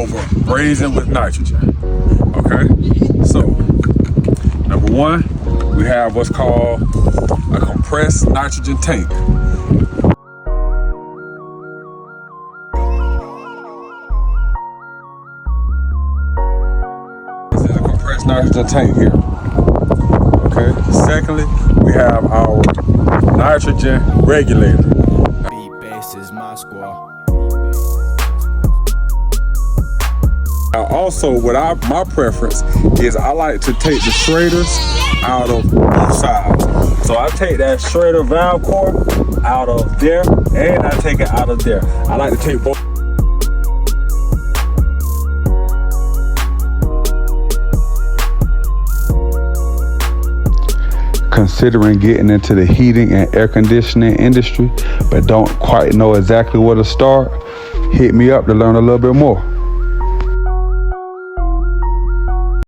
over brazing with nitrogen. Okay, so number one, we have what's called a compressed nitrogen tank. This is a compressed nitrogen tank here. Okay, secondly, we have our nitrogen regulator. Now also, my preference is I like to take the shredders out of both sides. So I take that shredder valve core out of there and I take it out of there. I like to take both. Considering getting into the heating and air conditioning industry, but don't quite know exactly where to start, hit me up to learn a little bit more.